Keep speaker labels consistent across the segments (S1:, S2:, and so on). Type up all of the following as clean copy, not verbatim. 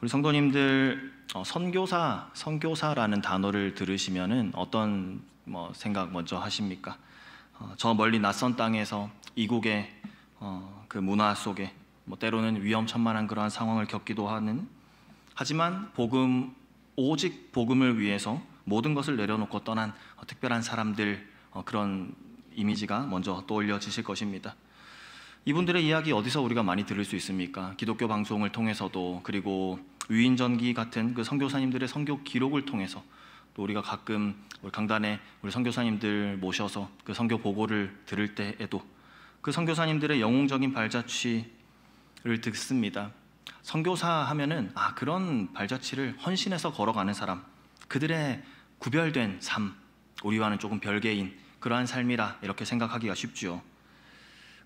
S1: 우리 성도님들 선교사라는 단어를 들으시면은 어떤 생각 먼저 하십니까? 저 멀리 낯선 땅에서 이국의 그 문화 속에 때로는 위험천만한 그러한 상황을 겪기도 하는, 하지만 오직 복음을 위해서 모든 것을 내려놓고 떠난 특별한 사람들, 그런 이미지가 먼저 떠올려지실 것입니다. 이분들의 이야기 어디서 우리가 많이 들을 수 있습니까? 기독교 방송을 통해서도, 그리고 위인전기 같은 그 선교사님들의 선교 기록을 통해서, 또 우리가 가끔 우리 강단에 우리 선교사님들 모셔서 그 선교 보고를 들을 때에도 그 선교사님들의 영웅적인 발자취를 듣습니다. 선교사 하면은 그런 발자취를 헌신해서 걸어가는 사람, 그들의 구별된 삶, 우리와는 조금 별개인 그러한 삶이라 이렇게 생각하기가 쉽죠.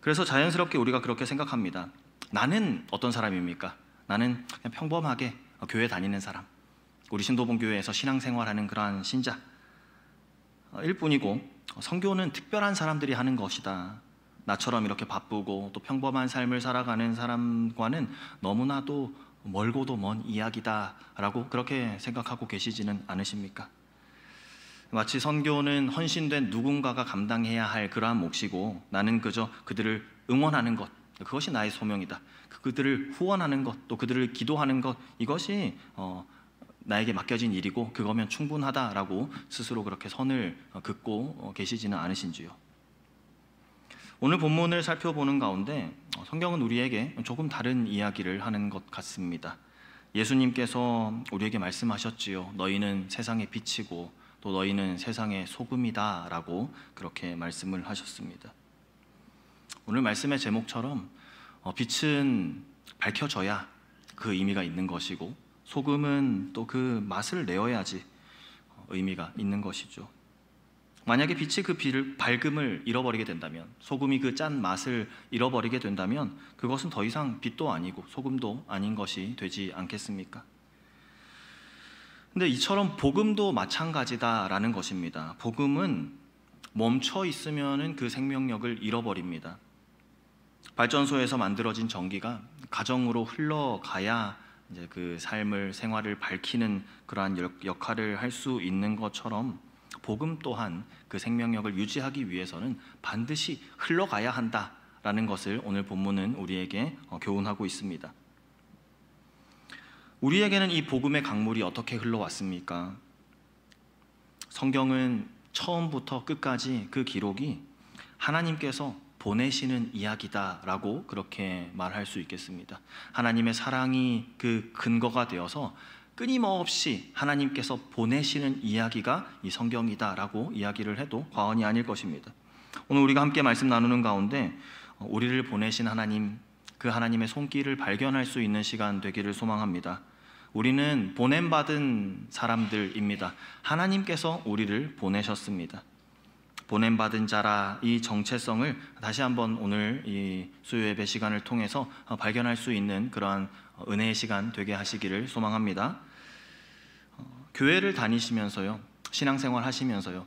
S1: 그래서 자연스럽게 우리가 그렇게 생각합니다. 나는 어떤 사람입니까? 나는 그냥 평범하게 교회 다니는 사람, 우리 신도본교회에서 신앙생활하는 그러한 신자 일 뿐이고, 선교는 특별한 사람들이 하는 것이다. 나처럼 이렇게 바쁘고 또 평범한 삶을 살아가는 사람과는 너무나도 멀고도 먼 이야기다 라고 그렇게 생각하고 계시지는 않으십니까? 마치 선교는 헌신된 누군가가 감당해야 할 그러한 몫이고, 나는 그저 그들을 응원하는 것, 그것이 나의 소명이다. 그들을 후원하는 것, 또 그들을 기도하는 것, 이것이 나에게 맡겨진 일이고 그거면 충분하다라고 스스로 그렇게 선을 긋고 계시지는 않으신지요. 오늘 본문을 살펴보는 가운데 성경은 우리에게 조금 다른 이야기를 하는 것 같습니다. 예수님께서 우리에게 말씀하셨지요. 너희는 세상의 빛이고 또 너희는 세상의 소금이다 라고 그렇게 말씀을 하셨습니다. 오늘 말씀의 제목처럼 빛은 밝혀져야 그 의미가 있는 것이고, 소금은 또 그 맛을 내어야지 의미가 있는 것이죠. 만약에 빛이 그 밝음을 잃어버리게 된다면, 소금이 그 짠 맛을 잃어버리게 된다면 그것은 더 이상 빛도 아니고 소금도 아닌 것이 되지 않겠습니까? 근데 이처럼 복음도 마찬가지다라는 것입니다. 복음은 멈춰 있으면은 그 생명력을 잃어버립니다. 발전소에서 만들어진 전기가 가정으로 흘러가야 이제 그 생활을 밝히는 그러한 역할을 할 수 있는 것처럼, 복음 또한 그 생명력을 유지하기 위해서는 반드시 흘러가야 한다라는 것을 오늘 본문은 우리에게 교훈하고 있습니다. 우리에게는 이 복음의 강물이 어떻게 흘러왔습니까? 성경은 처음부터 끝까지 그 기록이 하나님께서 보내시는 이야기다라고 그렇게 말할 수 있겠습니다. 하나님의 사랑이 그 근거가 되어서 끊임없이 하나님께서 보내시는 이야기가 이 성경이다라고 이야기를 해도 과언이 아닐 것입니다. 오늘 우리가 함께 말씀 나누는 가운데 우리를 보내신 하나님, 그 하나님의 손길을 발견할 수 있는 시간 되기를 소망합니다. 우리는 보냄받은 사람들입니다. 하나님께서 우리를 보내셨습니다. 보냄받은 자라, 이 정체성을 다시 한번 오늘 이 수요 예배 시간을 통해서 발견할 수 있는 그러한 은혜의 시간 되게 하시기를 소망합니다. 교회를 다니시면서요, 신앙생활 하시면서요,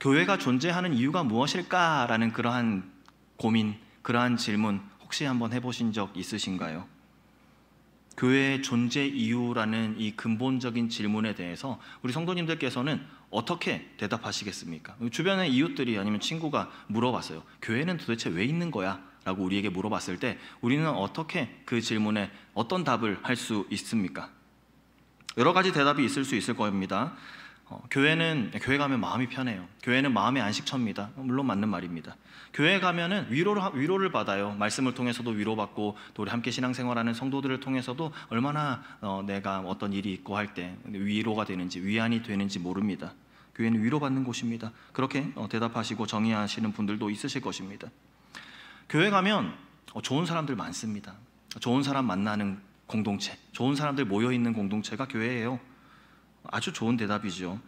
S1: 교회가 존재하는 이유가 무엇일까라는 그러한 고민, 그러한 질문 혹시 한번 해보신 적 있으신가요? 교회의 존재 이유라는 이 근본적인 질문에 대해서 우리 성도님들께서는 어떻게 대답하시겠습니까? 주변의 이웃들이 아니면 친구가 물어봤어요. 교회는 도대체 왜 있는 거야? 라고 우리에게 물어봤을 때 우리는 어떻게 그 질문에 어떤 답을 할 수 있습니까? 여러 가지 대답이 있을 수 있을 겁니다. 교회 가면 마음이 편해요. 교회는 마음의 안식처입니다. 물론 맞는 말입니다. 교회 가면은 위로를 받아요. 말씀을 통해서도 위로받고, 또 우리 함께 신앙생활하는 성도들을 통해서도 얼마나 내가 어떤 일이 있고 할 때 위로가 되는지, 위안이 되는지 모릅니다. 교회는 위로받는 곳입니다. 그렇게 대답하시고 정의하시는 분들도 있으실 것입니다. 교회 가면 좋은 사람들 많습니다. 좋은 사람 만나는 공동체, 좋은 사람들 모여있는 공동체가 교회예요. 아주 좋은 대답이죠.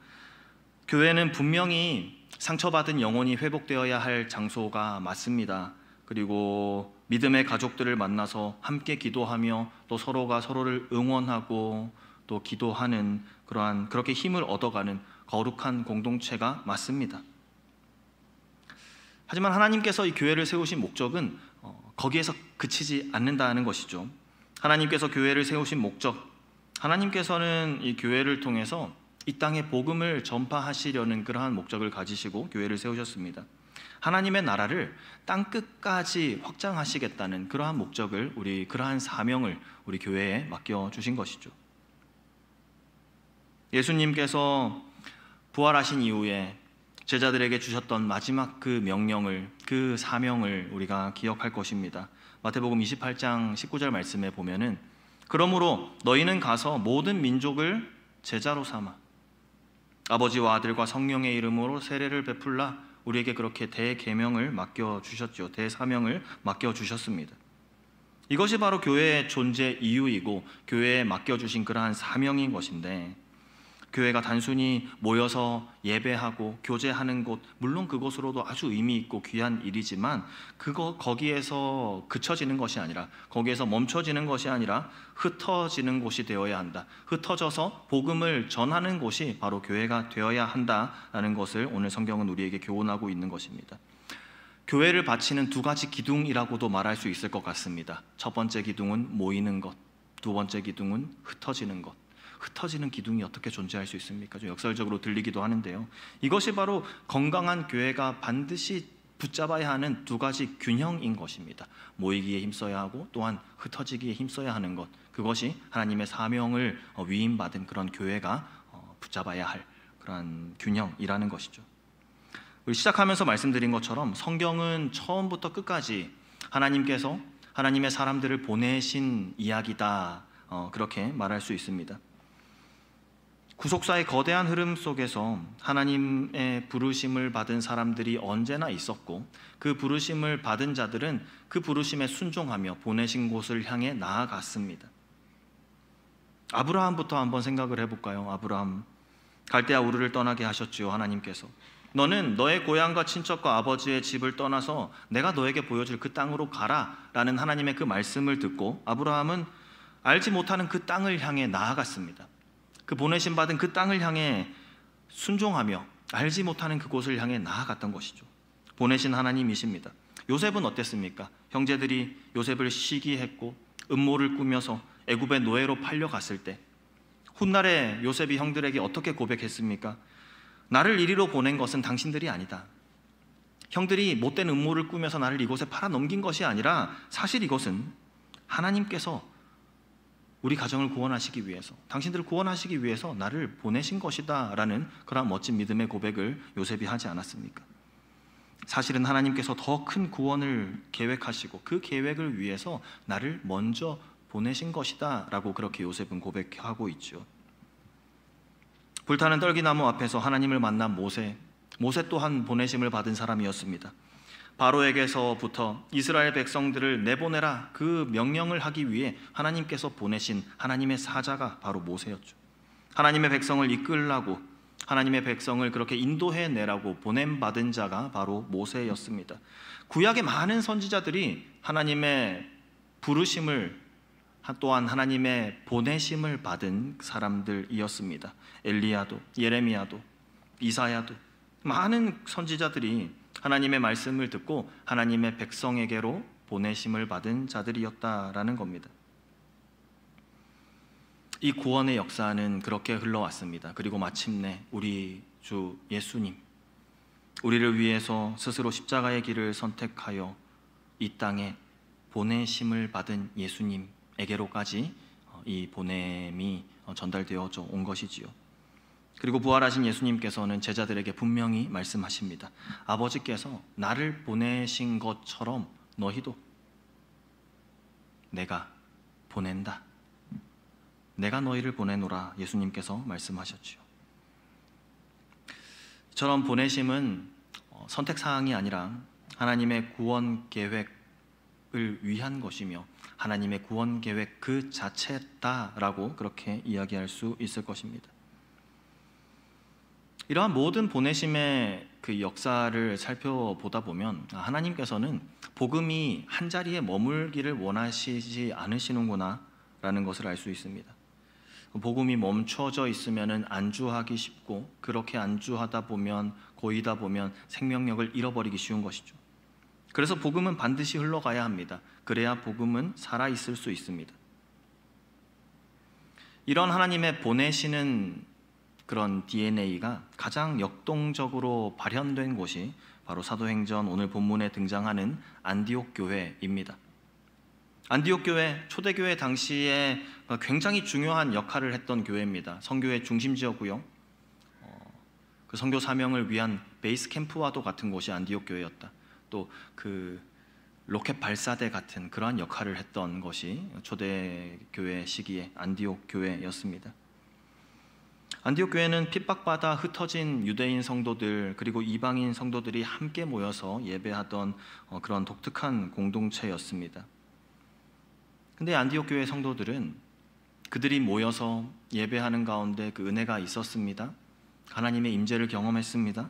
S1: 교회는 분명히 상처받은 영혼이 회복되어야 할 장소가 맞습니다. 그리고 믿음의 가족들을 만나서 함께 기도하며 또 서로가 서로를 응원하고 또 기도하는 그렇게 힘을 얻어가는 거룩한 공동체가 맞습니다. 하지만 하나님께서 이 교회를 세우신 목적은 거기에서 그치지 않는다는 것이죠. 하나님께서 교회를 세우신 목적, 하나님께서는 이 교회를 통해서 이 땅에 복음을 전파하시려는 그러한 목적을 가지시고 교회를 세우셨습니다. 하나님의 나라를 땅 끝까지 확장하시겠다는 그러한 목적을, 그러한 사명을 우리 교회에 맡겨주신 것이죠. 예수님께서 부활하신 이후에 제자들에게 주셨던 마지막 그 명령을, 그 사명을 우리가 기억할 것입니다. 마태복음 28장 19절 말씀에 보면은 그러므로 너희는 가서 모든 민족을 제자로 삼아 아버지와 아들과 성령의 이름으로 세례를 베풀라. 우리에게 그렇게 대계명을 맡겨주셨죠. 대사명을 맡겨주셨습니다. 이것이 바로 교회의 존재 이유이고 교회에 맡겨주신 그러한 사명인 것인데, 교회가 단순히 모여서 예배하고 교제하는 곳, 물론 그것으로도 아주 의미 있고 귀한 일이지만 거기에서 그쳐지는 것이 아니라, 거기에서 멈춰지는 것이 아니라 흩어지는 곳이 되어야 한다. 흩어져서 복음을 전하는 곳이 바로 교회가 되어야 한다라는 것을 오늘 성경은 우리에게 교훈하고 있는 것입니다. 교회를 바치는 두 가지 기둥이라고도 말할 수 있을 것 같습니다. 첫 번째 기둥은 모이는 것, 두 번째 기둥은 흩어지는 것. 흩어지는 기둥이 어떻게 존재할 수 있습니까? 좀 역설적으로 들리기도 하는데요. 이것이 바로 건강한 교회가 반드시 붙잡아야 하는 두 가지 균형인 것입니다. 모이기에 힘써야 하고 또한 흩어지기에 힘써야 하는 것, 그것이 하나님의 사명을 위임받은 그런 교회가 붙잡아야 할 그런 균형이라는 것이죠. 우리 시작하면서 말씀드린 것처럼 성경은 처음부터 끝까지 하나님께서 하나님의 사람들을 보내신 이야기다, 그렇게 말할 수 있습니다. 구속사의 거대한 흐름 속에서 하나님의 부르심을 받은 사람들이 언제나 있었고, 그 부르심을 받은 자들은 그 부르심에 순종하며 보내신 곳을 향해 나아갔습니다. 아브라함부터 한번 생각을 해볼까요? 아브라함, 갈대아 우르를 떠나게 하셨지요. 하나님께서 너는 너의 고향과 친척과 아버지의 집을 떠나서 내가 너에게 보여줄 그 땅으로 가라 라는 하나님의 그 말씀을 듣고 아브라함은 알지 못하는 그 땅을 향해 나아갔습니다. 그 보내심 받은 그 땅을 향해 순종하며 알지 못하는 그곳을 향해 나아갔던 것이죠. 보내신 하나님이십니다. 요셉은 어땠습니까? 형제들이 요셉을 시기했고 음모를 꾸며서 애굽의 노예로 팔려갔을 때 훗날에 요셉이 형들에게 어떻게 고백했습니까? 나를 이리로 보낸 것은 당신들이 아니다. 형들이 못된 음모를 꾸며서 나를 이곳에 팔아 넘긴 것이 아니라 사실 이것은 하나님께서 우리 가정을 구원하시기 위해서, 당신들을 구원하시기 위해서 나를 보내신 것이다 라는 그런 멋진 믿음의 고백을 요셉이 하지 않았습니까? 사실은 하나님께서 더 큰 구원을 계획하시고 그 계획을 위해서 나를 먼저 보내신 것이다 라고 그렇게 요셉은 고백하고 있죠. 불타는 떨기나무 앞에서 하나님을 만난 모세 또한 보내심을 받은 사람이었습니다. 바로에게서부터 이스라엘 백성들을 내보내라 그 명령을 하기 위해 하나님께서 보내신 하나님의 사자가 바로 모세였죠. 하나님의 백성을 이끌라고, 하나님의 백성을 그렇게 인도해내라고 보냄받은 자가 바로 모세였습니다. 구약의 많은 선지자들이 하나님의 부르심을 또한 하나님의 보내심을 받은 사람들이었습니다. 엘리야도, 예레미야도, 이사야도, 많은 선지자들이 하나님의 말씀을 듣고 하나님의 백성에게로 보내심을 받은 자들이었다라는 겁니다. 이 구원의 역사는 그렇게 흘러왔습니다. 그리고 마침내 우리 주 예수님, 우리를 위해서 스스로 십자가의 길을 선택하여 이 땅에 보내심을 받은 예수님에게로까지 이 보냄이 전달되어져 온 것이지요. 그리고 부활하신 예수님께서는 제자들에게 분명히 말씀하십니다. 아버지께서 나를 보내신 것처럼 너희도 내가 보낸다. 내가 너희를 보내노라 예수님께서 말씀하셨지요. 이처럼 보내심은 선택사항이 아니라 하나님의 구원 계획을 위한 것이며 하나님의 구원 계획 그 자체다라고 그렇게 이야기할 수 있을 것입니다. 이러한 모든 보내심의 그 역사를 살펴보다 보면 하나님께서는 복음이 한 자리에 머물기를 원하시지 않으시는구나 라는 것을 알 수 있습니다. 복음이 멈춰져 있으면 안주하기 쉽고, 그렇게 안주하다 보면, 고이다 보면 생명력을 잃어버리기 쉬운 것이죠. 그래서 복음은 반드시 흘러가야 합니다. 그래야 복음은 살아있을 수 있습니다. 이런 하나님의 보내시는 그런 DNA가 가장 역동적으로 발현된 곳이 바로 사도행전 오늘 본문에 등장하는 안디옥 교회입니다. 안디옥 교회, 초대교회 당시에 굉장히 중요한 역할을 했던 교회입니다. 선교의 중심지였고요. 그 선교 사명을 위한 베이스 캠프와도 같은 곳이 안디옥 교회였다. 또 그 로켓 발사대 같은 그러한 역할을 했던 것이 초대교회 시기에 안디옥 교회였습니다. 안디옥 교회는 핍박받아 흩어진 유대인 성도들 그리고 이방인 성도들이 함께 모여서 예배하던 그런 독특한 공동체였습니다. 근데 안디옥 교회 성도들은 그들이 모여서 예배하는 가운데 그 은혜가 있었습니다. 하나님의 임재를 경험했습니다.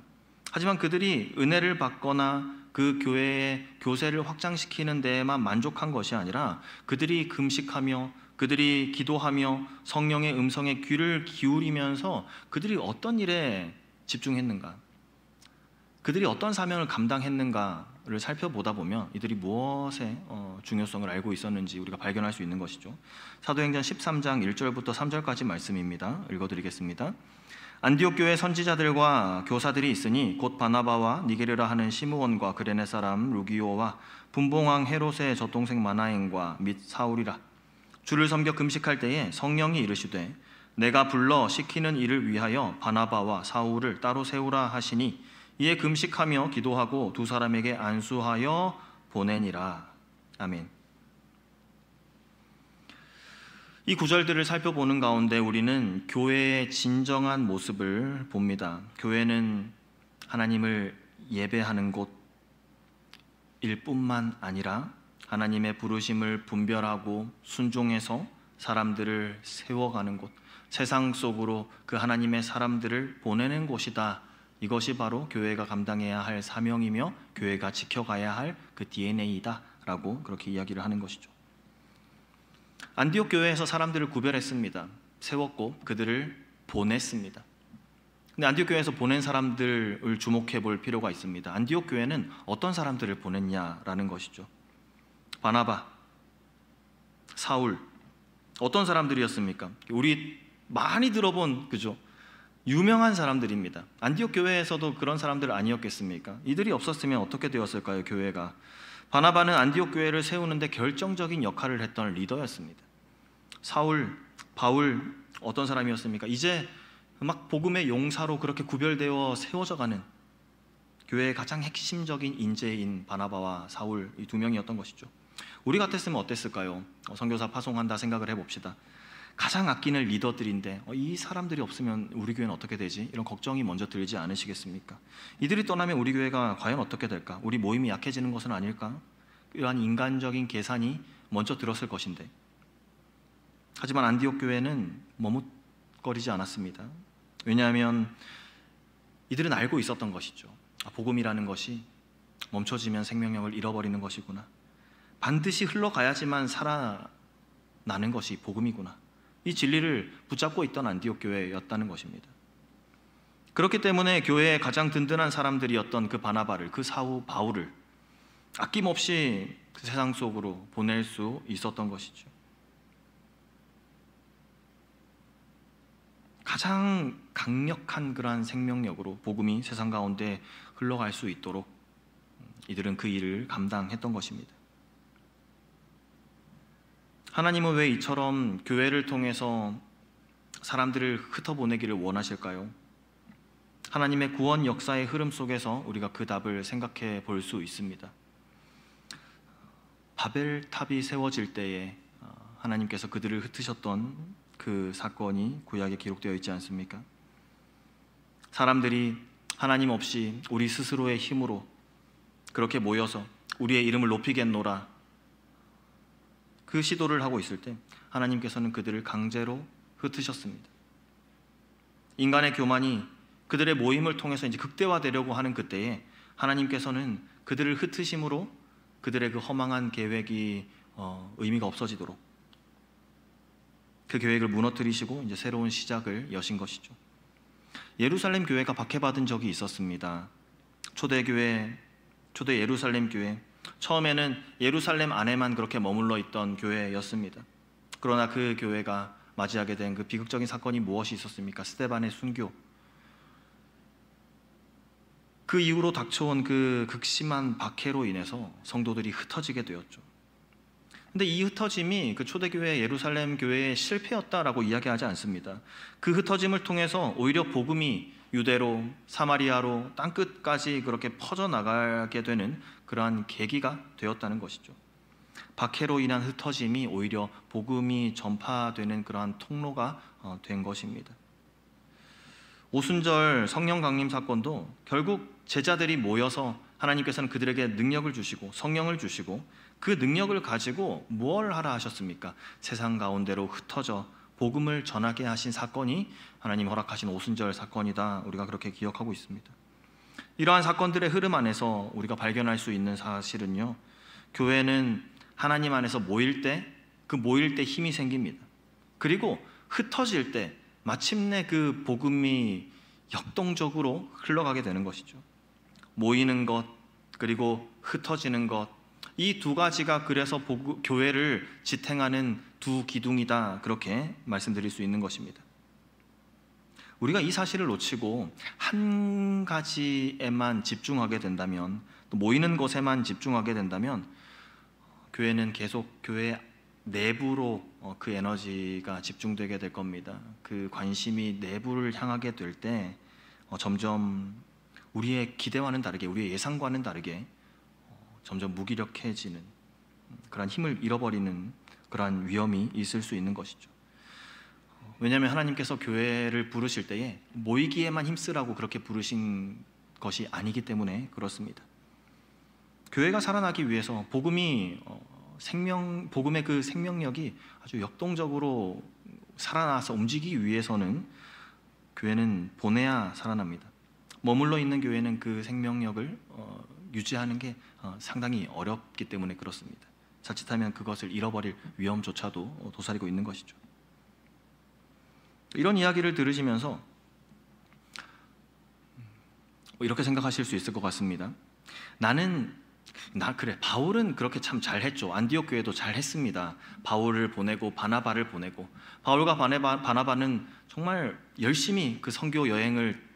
S1: 하지만 그들이 은혜를 받거나 그 교회의 교세를 확장시키는 데에만 만족한 것이 아니라 그들이 금식하며 그들이 기도하며 성령의 음성에 귀를 기울이면서 그들이 어떤 일에 집중했는가, 그들이 어떤 사명을 감당했는가를 살펴보다 보면 이들이 무엇의 중요성을 알고 있었는지 우리가 발견할 수 있는 것이죠. 사도행전 13장 1절부터 3절까지 말씀입니다. 읽어드리겠습니다. 안디옥 교회 선지자들과 교사들이 있으니 곧 바나바와 니게르라 하는 시므온과 그레네 사람 루기오와 분봉왕 헤롯의 젖동생 마나엔과 및 사울이라. 주를 섬겨 금식할 때에 성령이 이르시되 내가 불러 시키는 일을 위하여 바나바와 사울을 따로 세우라 하시니 이에 금식하며 기도하고 두 사람에게 안수하여 보내니라. 아멘. 이 구절들을 살펴보는 가운데 우리는 교회의 진정한 모습을 봅니다. 교회는 하나님을 예배하는 곳일 뿐만 아니라 하나님의 부르심을 분별하고 순종해서 사람들을 세워가는 곳, 세상 속으로 그 하나님의 사람들을 보내는 곳이다. 이것이 바로 교회가 감당해야 할 사명이며 교회가 지켜가야 할 그 DNA이다 라고 그렇게 이야기를 하는 것이죠. 안디옥 교회에서 사람들을 구별했습니다. 세웠고 그들을 보냈습니다. 근데 안디옥 교회에서 보낸 사람들을 주목해 볼 필요가 있습니다. 안디옥 교회는 어떤 사람들을 보냈냐라는 것이죠. 바나바, 사울, 어떤 사람들이었습니까? 우리 많이 들어본 그죠? 유명한 사람들입니다. 안디옥 교회에서도 그런 사람들 아니었겠습니까? 이들이 없었으면 어떻게 되었을까요, 교회가? 바나바는 안디옥 교회를 세우는데 결정적인 역할을 했던 리더였습니다. 사울, 바울 어떤 사람이었습니까? 이제 막 복음의 용사로 그렇게 구별되어 세워져가는 교회의 가장 핵심적인 인재인 바나바와 사울 이 두 명이었던 것이죠. 우리 같았으면 어땠을까요? 선교사 파송한다 생각을 해봅시다. 가장 아끼는 리더들인데 이 사람들이 없으면 우리 교회는 어떻게 되지? 이런 걱정이 먼저 들지 않으시겠습니까? 이들이 떠나면 우리 교회가 과연 어떻게 될까? 우리 모임이 약해지는 것은 아닐까? 이러한 인간적인 계산이 먼저 들었을 것인데, 하지만 안디옥 교회는 머뭇거리지 않았습니다. 왜냐하면 이들은 알고 있었던 것이죠. 복음이라는 것이 멈춰지면 생명력을 잃어버리는 것이구나. 반드시 흘러가야지만 살아나는 것이 복음이구나. 이 진리를 붙잡고 있던 안디옥 교회였다는 것입니다. 그렇기 때문에 교회의 가장 든든한 사람들이었던 그 바나바를, 그 사후 바울을 아낌없이 그 세상 속으로 보낼 수 있었던 것이죠. 가장 강력한 그러한 생명력으로 복음이 세상 가운데 흘러갈 수 있도록 이들은 그 일을 감당했던 것입니다. 하나님은 왜 이처럼 교회를 통해서 사람들을 흩어보내기를 원하실까요? 하나님의 구원 역사의 흐름 속에서 우리가 그 답을 생각해 볼 수 있습니다. 바벨탑이 세워질 때에 하나님께서 그들을 흩으셨던 그 사건이 구약에 기록되어 있지 않습니까? 사람들이 하나님 없이 우리 스스로의 힘으로 그렇게 모여서 우리의 이름을 높이겠노라 그 시도를 하고 있을 때 하나님께서는 그들을 강제로 흩으셨습니다. 인간의 교만이 그들의 모임을 통해서 이제 극대화되려고 하는 그때에 하나님께서는 그들을 흩으심으로 그들의 그 허망한 계획이 의미가 없어지도록 그 계획을 무너뜨리시고 이제 새로운 시작을 여신 것이죠. 예루살렘 교회가 박해받은 적이 있었습니다. 초대 예루살렘 교회, 처음에는 예루살렘 안에만 그렇게 머물러 있던 교회였습니다. 그러나 그 교회가 맞이하게 된 그 비극적인 사건이 무엇이 있었습니까? 스데반의 순교. 그 이후로 닥쳐온 그 극심한 박해로 인해서 성도들이 흩어지게 되었죠. 근데 이 흩어짐이 그 초대교회 예루살렘 교회의 실패였다라고 이야기하지 않습니다. 그 흩어짐을 통해서 오히려 복음이 유대로, 사마리아로, 땅끝까지 그렇게 퍼져나가게 되는 그러한 계기가 되었다는 것이죠. 박해로 인한 흩어짐이 오히려 복음이 전파되는 그러한 통로가 된 것입니다. 오순절 성령 강림 사건도 결국 제자들이 모여서 하나님께서는 그들에게 능력을 주시고 성령을 주시고 그 능력을 가지고 무엇을 하라 하셨습니까? 세상 가운데로 흩어져 복음을 전하게 하신 사건이 하나님 허락하신 오순절 사건이다. 우리가 그렇게 기억하고 있습니다. 이러한 사건들의 흐름 안에서 우리가 발견할 수 있는 사실은요, 교회는 하나님 안에서 모일 때 힘이 생깁니다. 그리고 흩어질 때 마침내 그 복음이 역동적으로 흘러가게 되는 것이죠. 모이는 것 그리고 흩어지는 것, 이 두 가지가 그래서 교회를 지탱하는 두 기둥이다, 그렇게 말씀드릴 수 있는 것입니다. 우리가 이 사실을 놓치고 한 가지에만 집중하게 된다면, 또 모이는 것에만 집중하게 된다면 교회는 계속 교회 내부로 그 에너지가 집중되게 될 겁니다. 그 관심이 내부를 향하게 될 때 점점 우리의 기대와는 다르게, 우리의 예상과는 다르게 점점 무기력해지는, 그러한 힘을 잃어버리는 그러한 위험이 있을 수 있는 것이죠. 왜냐하면 하나님께서 교회를 부르실 때에 모이기에만 힘쓰라고 그렇게 부르신 것이 아니기 때문에 그렇습니다. 교회가 살아나기 위해서 복음의 그 생명력이 아주 역동적으로 살아나서 움직이기 위해서는 교회는 보내야 살아납니다. 머물러 있는 교회는 그 생명력을 유지하는 게 상당히 어렵기 때문에 그렇습니다. 자칫하면 그것을 잃어버릴 위험조차도 도사리고 있는 것이죠. 이런 이야기를 들으시면서 이렇게 생각하실 수 있을 것 같습니다. 그래, 바울은 그렇게 참 잘했죠. 안디옥 교회도 잘했습니다. 바울을 보내고 바나바를 보내고, 바울과 바나바는 정말 열심히 그 선교 여행을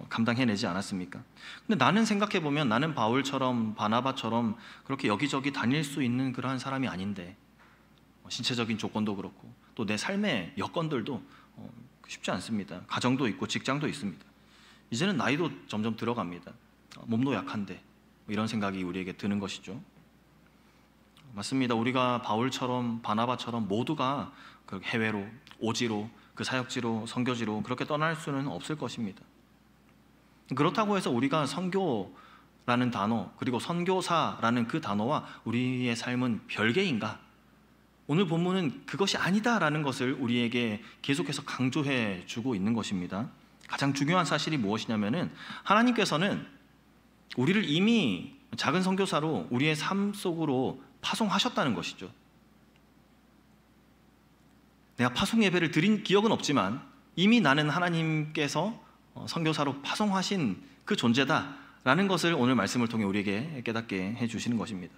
S1: 감당해내지 않았습니까? 근데 나는 생각해보면 나는 바울처럼 바나바처럼 그렇게 여기저기 다닐 수 있는 그러한 사람이 아닌데, 신체적인 조건도 그렇고 또 내 삶의 여건들도 쉽지 않습니다. 가정도 있고 직장도 있습니다. 이제는 나이도 점점 들어갑니다. 몸도 약한데 이런 생각이 우리에게 드는 것이죠. 맞습니다. 우리가 바울처럼 바나바처럼 모두가 해외로, 오지로, 그 사역지로, 선교지로 그렇게 떠날 수는 없을 것입니다. 그렇다고 해서 우리가 선교라는 단어, 그리고 선교사라는 그 단어와 우리의 삶은 별개인가? 오늘 본문은 그것이 아니다라는 것을 우리에게 계속해서 강조해 주고 있는 것입니다. 가장 중요한 사실이 무엇이냐면은 하나님께서는 우리를 이미 작은 선교사로 우리의 삶 속으로 파송하셨다는 것이죠. 내가 파송 예배를 드린 기억은 없지만 이미 나는 하나님께서 선교사로 파송하신 그 존재다라는 것을 오늘 말씀을 통해 우리에게 깨닫게 해주시는 것입니다.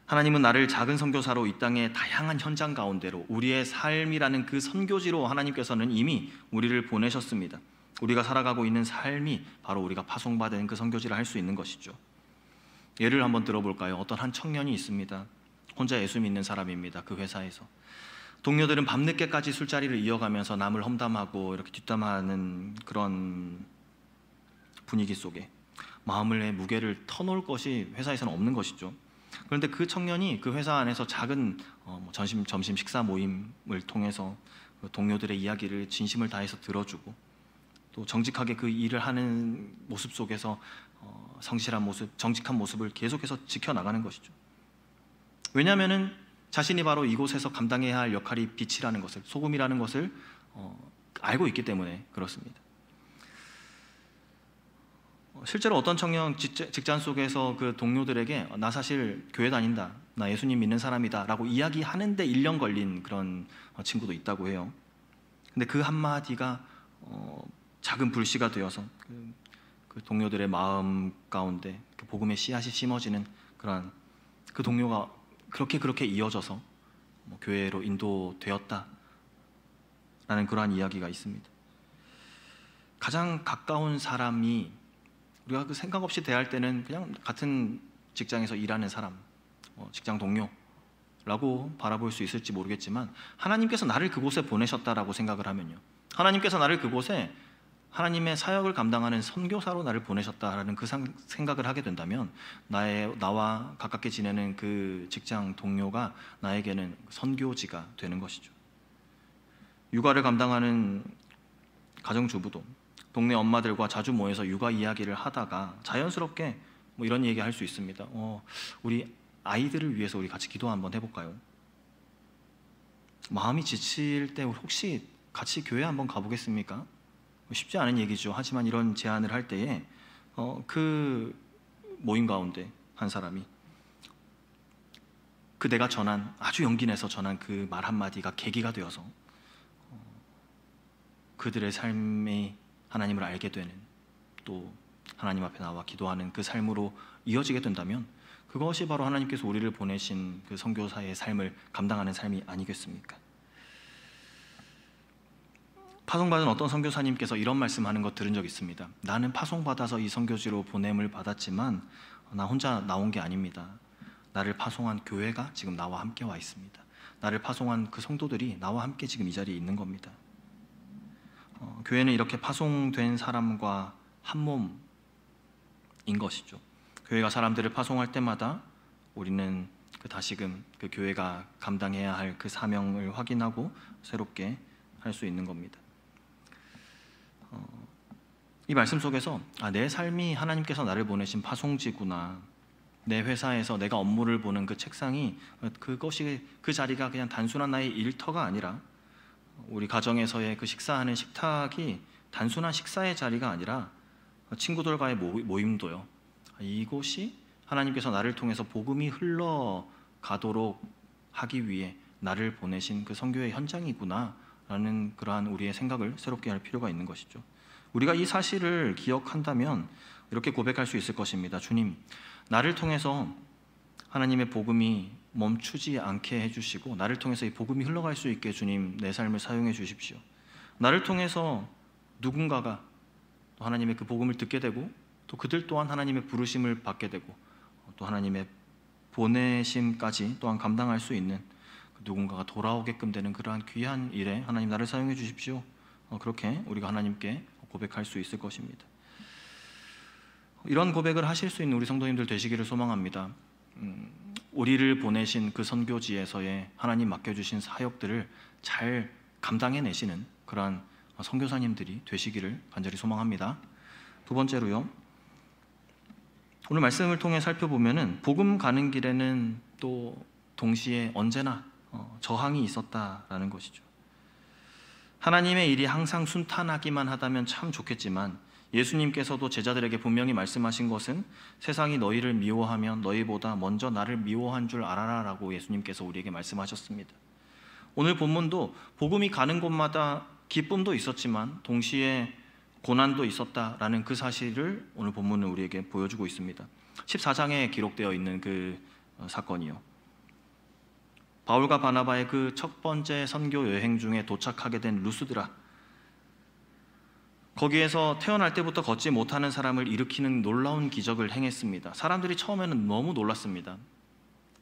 S1: 하나님은 나를 작은 선교사로 이 땅의 다양한 현장 가운데로, 우리의 삶이라는 그 선교지로 하나님께서는 이미 우리를 보내셨습니다. 우리가 살아가고 있는 삶이 바로 우리가 파송받은 그 선교지를 할 수 있는 것이죠. 예를 한번 들어볼까요? 어떤 한 청년이 있습니다. 혼자 예수 믿는 사람입니다. 그 회사에서 동료들은 밤늦게까지 술자리를 이어가면서 남을 험담하고 이렇게 뒷담화하는 그런 분위기 속에 마음의 무게를 터놓을 것이 회사에서는 없는 것이죠. 그런데 그 청년이 그 회사 안에서 작은 점심 식사 모임을 통해서 그 동료들의 이야기를 진심을 다해서 들어주고, 또 정직하게 그 일을 하는 모습 속에서 성실한 모습, 정직한 모습을 계속해서 지켜나가는 것이죠. 왜냐하면은 자신이 바로 이곳에서 감당해야 할 역할이 빛이라는 것을, 소금이라는 것을 알고 있기 때문에 그렇습니다. 실제로 어떤 청년 직장 속에서 그 동료들에게 나 사실 교회 다닌다, 나 예수님 믿는 사람이다 라고 이야기하는데 1년 걸린 그런 친구도 있다고 해요. 근데 그 한마디가 작은 불씨가 되어서 그 동료들의 마음 가운데 그 복음의 씨앗이 심어지는 그런, 그 동료가 그렇게 이어져서 교회로 인도되었다라는 그러한 이야기가 있습니다. 가장 가까운 사람이 우리가 그 생각 없이 대할 때는 그냥 같은 직장에서 일하는 사람, 직장 동료라고 바라볼 수 있을지 모르겠지만, 하나님께서 나를 그곳에 보내셨다라고 생각을 하면요, 하나님께서 나를 그곳에 하나님의 사역을 감당하는 선교사로 나를 보내셨다라는 그 생각을 하게 된다면, 나와 가깝게 지내는 그 직장 동료가 나에게는 선교지가 되는 것이죠. 육아를 감당하는 가정주부도 동네 엄마들과 자주 모여서 육아 이야기를 하다가 자연스럽게 이런 얘기 할 수 있습니다. 우리 아이들을 위해서 우리 같이 기도 한번 해볼까요? 마음이 지칠 때 혹시 같이 교회 한번 가보겠습니까? 쉽지 않은 얘기죠. 하지만 이런 제안을 할 때에 그 모임 가운데 한 사람이 내가 전한, 아주 용기 내서 전한 그 말 한마디가 계기가 되어서 그들의 삶이 하나님을 알게 되는, 또 하나님 앞에 나와 기도하는 그 삶으로 이어지게 된다면, 그것이 바로 하나님께서 우리를 보내신 그 선교사의 삶을 감당하는 삶이 아니겠습니까? 파송받은 어떤 선교사님께서 이런 말씀하는 거 들은 적 있습니다. 나는 파송받아서 이 선교지로 보냄을 받았지만 나 혼자 나온 게 아닙니다. 나를 파송한 교회가 지금 나와 함께 와 있습니다. 나를 파송한 그 성도들이 나와 함께 지금 이 자리에 있는 겁니다. 교회는 이렇게 파송된 사람과 한 몸인 것이죠. 교회가 사람들을 파송할 때마다 우리는 다시금 그 교회가 감당해야 할 그 사명을 확인하고 새롭게 할 수 있는 겁니다. 이 말씀 속에서 내 삶이 하나님께서 나를 보내신 파송지구나, 내 회사에서 내가 업무를 보는 그 책상이, 그것이, 그 자리가 그냥 단순한 나의 일터가 아니라, 우리 가정에서의 그 식사하는 식탁이 단순한 식사의 자리가 아니라 친구들과의 모임도요, 이곳이 하나님께서 나를 통해서 복음이 흘러가도록 하기 위해 나를 보내신 그 선교의 현장이구나 라는 그러한 우리의 생각을 새롭게 할 필요가 있는 것이죠. 우리가 이 사실을 기억한다면 이렇게 고백할 수 있을 것입니다. 주님, 나를 통해서 하나님의 복음이 멈추지 않게 해주시고, 나를 통해서 이 복음이 흘러갈 수 있게 주님 내 삶을 사용해 주십시오. 나를 통해서 누군가가 또 하나님의 그 복음을 듣게 되고, 또 그들 또한 하나님의 부르심을 받게 되고, 또 하나님의 보내심까지 또한 감당할 수 있는 누군가가 돌아오게끔 되는 그러한 귀한 일에 하나님 나를 사용해 주십시오. 그렇게 우리가 하나님께 고백할 수 있을 것입니다. 이런 고백을 하실 수 있는 우리 성도님들 되시기를 소망합니다. 우리를 보내신 그 선교지에서의 하나님 맡겨주신 사역들을 잘 감당해내시는 그러한 선교사님들이 되시기를 간절히 소망합니다. 두 번째로요, 오늘 말씀을 통해 살펴보면은 복음 가는 길에는 또 동시에 언제나 저항이 있었다라는 것이죠. 하나님의 일이 항상 순탄하기만 하다면 참 좋겠지만, 예수님께서도 제자들에게 분명히 말씀하신 것은 세상이 너희를 미워하면 너희보다 먼저 나를 미워한 줄 알아라 라고 예수님께서 우리에게 말씀하셨습니다. 오늘 본문도 복음이 가는 곳마다 기쁨도 있었지만 동시에 고난도 있었다라는 그 사실을 오늘 본문은 우리에게 보여주고 있습니다. 14장에 기록되어 있는 그 사건이요, 바울과 바나바의 그 첫 번째 선교 여행 중에 도착하게 된 루스드라, 거기에서 태어날 때부터 걷지 못하는 사람을 일으키는 놀라운 기적을 행했습니다. 사람들이 처음에는 너무 놀랐습니다.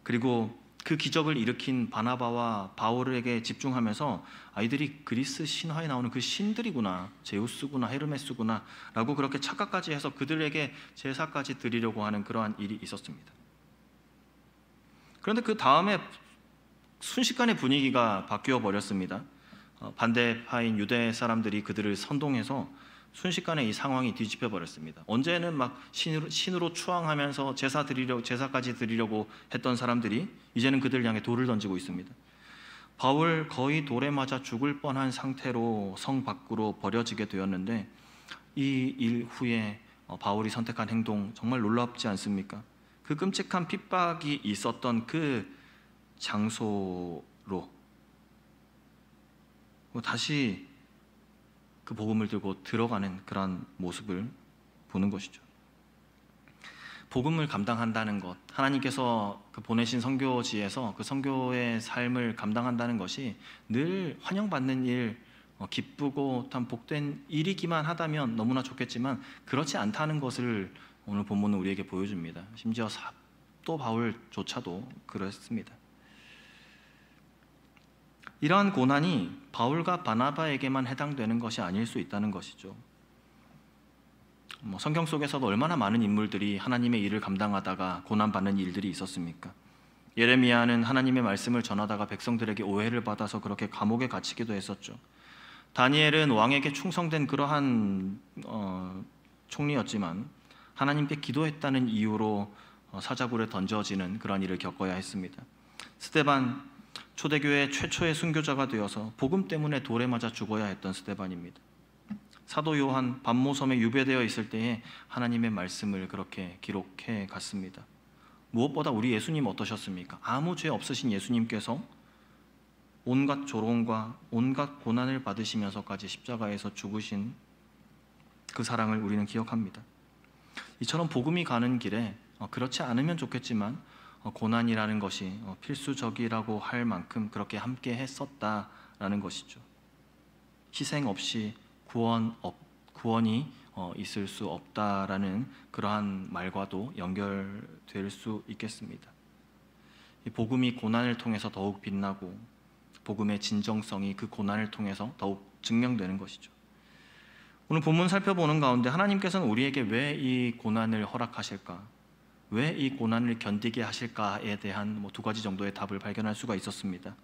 S1: 그리고 그 기적을 일으킨 바나바와 바울에게 집중하면서 아이들이 그리스 신화에 나오는 그 신들이구나, 제우스구나, 헤르메스구나 라고 그렇게 착각까지 해서 그들에게 제사까지 드리려고 하는 그러한 일이 있었습니다. 그런데 그 다음에 순식간에 분위기가 바뀌어 버렸습니다. 반대파인 유대 사람들이 그들을 선동해서 순식간에 이 상황이 뒤집혀 버렸습니다. 언제는 막 신으로 추앙하면서 제사까지 드리려고 했던 사람들이 이제는 그들을 향해 돌을 던지고 있습니다. 바울 거의 돌에 맞아 죽을 뻔한 상태로 성 밖으로 버려지게 되었는데, 이 일 후에 바울이 선택한 행동 정말 놀랍지 않습니까? 그 끔찍한 핍박이 있었던 그 장소로 다시 그 복음을 들고 들어가는 그런 모습을 보는 것이죠. 복음을 감당한다는 것, 하나님께서 그 보내신 선교지에서 그 선교의 삶을 감당한다는 것이 늘 환영받는 일, 기쁘고 참 복된 일이기만 하다면 너무나 좋겠지만 그렇지 않다는 것을 오늘 본문은 우리에게 보여줍니다. 심지어 사도 바울조차도 그랬습니다. 이러한 고난이 바울과 바나바에게만 해당되는 것이 아닐 수 있다는 것이죠. 성경 속에서도 얼마나 많은 인물들이 하나님의 일을 감당하다가 고난받는 일들이 있었습니까? 예레미야는 하나님의 말씀을 전하다가 백성들에게 오해를 받아서 그렇게 감옥에 갇히기도 했었죠. 다니엘은 왕에게 충성된 그러한 총리였지만 하나님께 기도했다는 이유로 사자굴에 던져지는 그러한 일을 겪어야 했습니다. 스데반, 초대교회 최초의 순교자가 되어서 복음 때문에 돌에 맞아 죽어야 했던 스데반입니다. 사도 요한 반모섬에 유배되어 있을 때에 하나님의 말씀을 그렇게 기록해 갔습니다. 무엇보다 우리 예수님 어떠셨습니까? 아무 죄 없으신 예수님께서 온갖 조롱과 온갖 고난을 받으시면서까지 십자가에서 죽으신 그 사랑을 우리는 기억합니다. 이처럼 복음이 가는 길에 그렇지 않으면 좋겠지만 고난이라는 것이 필수적이라고 할 만큼 그렇게 함께 했었다라는 것이죠. 희생 없이 구원이 있을 수 없다라는 그러한 말과도 연결될 수 있겠습니다. 이 복음이 고난을 통해서 더욱 빛나고 복음의 진정성이 그 고난을 통해서 더욱 증명되는 것이죠. 오늘 본문 살펴보는 가운데 하나님께서는 우리에게 왜 이 고난을 허락하실까? 왜 이 고난을 견디게 하실까에 대한 두 가지 정도의 답을 발견할 수가 있었습니다.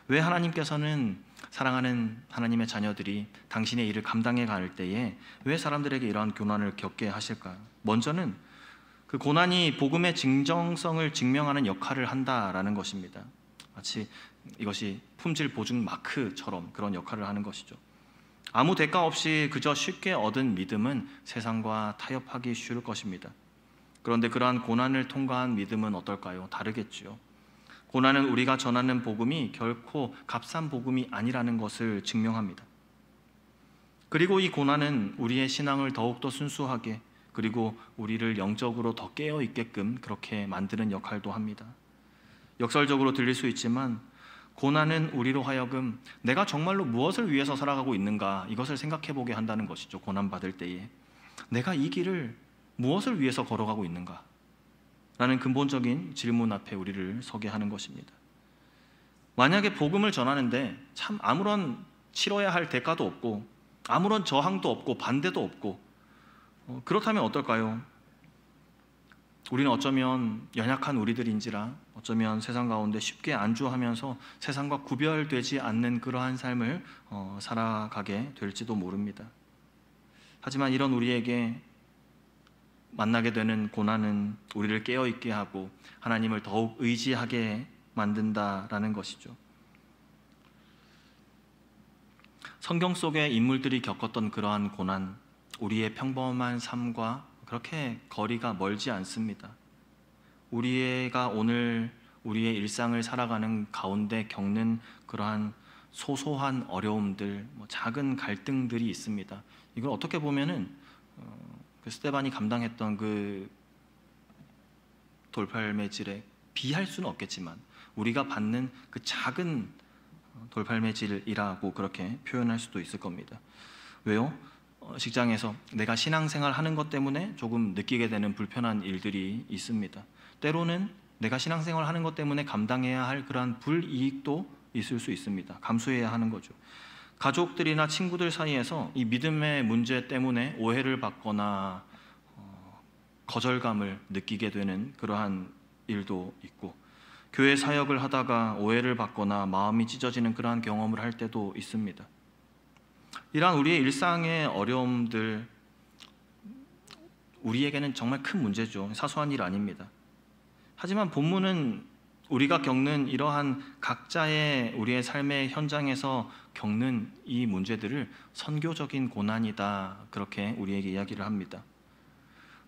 S1: 왜 하나님께서는 사랑하는 하나님의 자녀들이 당신의 일을 감당해 갈 때에 왜 사람들에게 이러한 고난을 겪게 하실까요? 먼저는 그 고난이 복음의 진정성을 증명하는 역할을 한다라는 것입니다. 마치 이것이 품질 보증 마크처럼 그런 역할을 하는 것이죠. 아무 대가 없이 그저 쉽게 얻은 믿음은 세상과 타협하기 쉬울 것입니다. 그런데 그러한 고난을 통과한 믿음은 어떨까요? 다르겠죠. 고난은 우리가 전하는 복음이 결코 값싼 복음이 아니라는 것을 증명합니다. 그리고 이 고난은 우리의 신앙을 더욱더 순수하게 그리고 우리를 영적으로 더 깨어있게끔 그렇게 만드는 역할도 합니다. 역설적으로 들릴 수 있지만 고난은 우리로 하여금 내가 정말로 무엇을 위해서 살아가고 있는가 이것을 생각해보게 한다는 것이죠. 고난받을 때에 내가 이 길을 무엇을 위해서 걸어가고 있는가 라는 근본적인 질문 앞에 우리를 서게 하는 것입니다. 만약에 복음을 전하는데 참 아무런 치러야 할 대가도 없고 아무런 저항도 없고 반대도 없고 그렇다면 어떨까요? 우리는 어쩌면 연약한 우리들인지라 어쩌면 세상 가운데 쉽게 안주하면서 세상과 구별되지 않는 그러한 삶을 살아가게 될지도 모릅니다. 하지만 이런 우리에게 만나게 되는 고난은 우리를 깨어있게 하고 하나님을 더욱 의지하게 만든다라는 것이죠. 성경 속의 인물들이 겪었던 그러한 고난, 우리의 평범한 삶과 그렇게 거리가 멀지 않습니다. 우리가 오늘 우리의 일상을 살아가는 가운데 겪는 그러한 소소한 어려움들, 작은 갈등들이 있습니다. 이걸 어떻게 보면은 그 스데반이 감당했던 그 돌팔매질에 비할 수는 없겠지만 우리가 받는 그 작은 돌팔매질이라고 그렇게 표현할 수도 있을 겁니다. 왜요? 직장에서 내가 신앙생활 하는 것 때문에 조금 느끼게 되는 불편한 일들이 있습니다. 때로는 내가 신앙생활 하는 것 때문에 감당해야 할 그러한 불이익도 있을 수 있습니다. 감수해야 하는 거죠. 가족들이나 친구들 사이에서 이 믿음의 문제 때문에 오해를 받거나 거절감을 느끼게 되는 그러한 일도 있고 교회 사역을 하다가 오해를 받거나 마음이 찢어지는 그러한 경험을 할 때도 있습니다. 이러한 우리의 일상의 어려움들 우리에게는 정말 큰 문제죠. 사소한 일 아닙니다. 하지만 본문은 우리가 겪는 이러한 각자의 우리의 삶의 현장에서 겪는 이 문제들을 선교적인 고난이다 그렇게 우리에게 이야기를 합니다.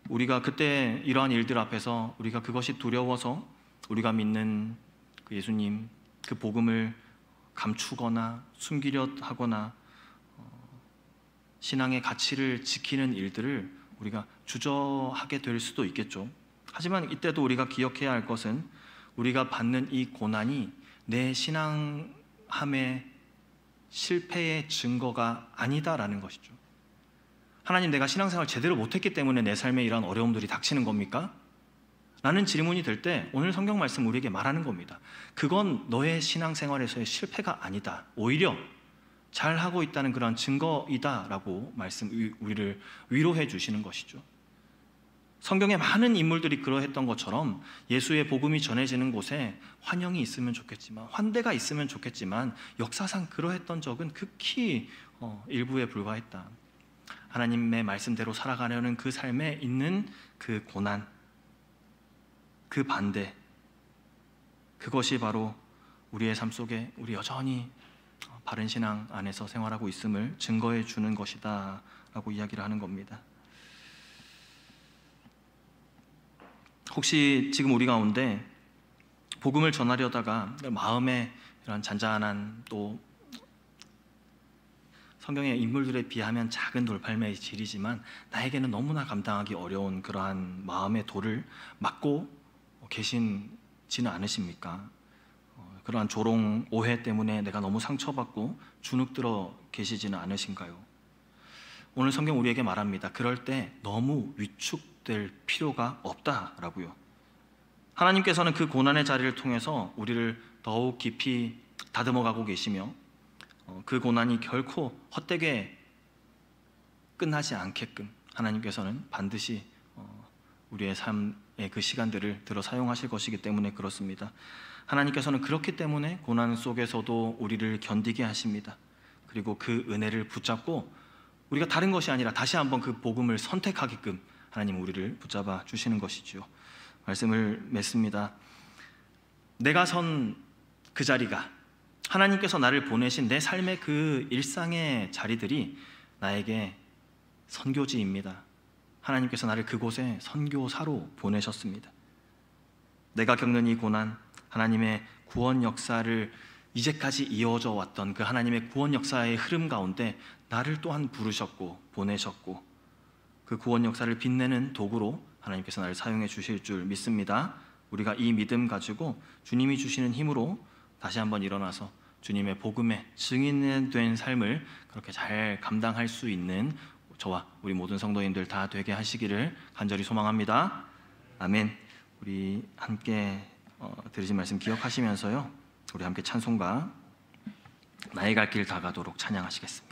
S1: 우리가 그때 이러한 일들 앞에서 우리가 그것이 두려워서 우리가 믿는 그 예수님 그 복음을 감추거나 숨기려 하거나 신앙의 가치를 지키는 일들을 우리가 주저하게 될 수도 있겠죠. 하지만 이때도 우리가 기억해야 할 것은 우리가 받는 이 고난이 내 신앙함의 실패의 증거가 아니다라는 것이죠. 하나님, 내가 신앙생활 제대로 못했기 때문에 내 삶에 이런 어려움들이 닥치는 겁니까? 라는 질문이 들 때 오늘 성경 말씀 우리에게 말하는 겁니다. 그건 너의 신앙생활에서의 실패가 아니다. 오히려 잘하고 있다는 그런 증거이다라고 우리를 위로해 주시는 것이죠. 성경에 많은 인물들이 그러했던 것처럼 예수의 복음이 전해지는 곳에 환영이 있으면 좋겠지만, 환대가 있으면 좋겠지만 역사상 그러했던 적은 극히 일부에 불과했다. 하나님의 말씀대로 살아가려는 그 삶에 있는 그 고난, 그 반대, 그것이 바로 우리의 삶 속에 우리 여전히 바른 신앙 안에서 생활하고 있음을 증거해 주는 것이다 라고 이야기를 하는 겁니다. 혹시 지금 우리 가운데 복음을 전하려다가 마음에 이런 잔잔한, 또 성경의 인물들에 비하면 작은 돌팔매의 질이지만 나에게는 너무나 감당하기 어려운 그러한 마음의 돌을 맡고 계시지는 않으십니까? 그러한 조롱, 오해 때문에 내가 너무 상처받고 주눅들어 계시지는 않으신가요? 오늘 성경 우리에게 말합니다. 그럴 때 너무 위축될 필요가 없다라고요. 하나님께서는 그 고난의 자리를 통해서 우리를 더욱 깊이 다듬어가고 계시며 그 고난이 결코 헛되게 끝나지 않게끔 하나님께서는 반드시 우리의 삶의 그 시간들을 들어 사용하실 것이기 때문에 그렇습니다. 하나님께서는 그렇기 때문에 고난 속에서도 우리를 견디게 하십니다. 그리고 그 은혜를 붙잡고 우리가 다른 것이 아니라 다시 한번 그 복음을 선택하게끔 하나님 우리를 붙잡아 주시는 것이죠. 말씀을 맺습니다. 내가 선 그 자리가, 하나님께서 나를 보내신 내 삶의 그 일상의 자리들이 나에게 선교지입니다. 하나님께서 나를 그곳에 선교사로 보내셨습니다. 내가 겪는 이 고난, 하나님의 구원 역사를 이제까지 이어져 왔던 그 하나님의 구원 역사의 흐름 가운데 나를 또한 부르셨고 보내셨고 그 구원 역사를 빛내는 도구로 하나님께서 나를 사용해 주실 줄 믿습니다. 우리가 이 믿음 가지고 주님이 주시는 힘으로 다시 한번 일어나서 주님의 복음의 증인된 삶을 그렇게 잘 감당할 수 있는 저와 우리 모든 성도님들 다 되게 하시기를 간절히 소망합니다. 아멘. 우리 함께 들으신 말씀 기억하시면서요, 우리 함께 찬송가 나의 갈 길 다 가도록 찬양하시겠습니다.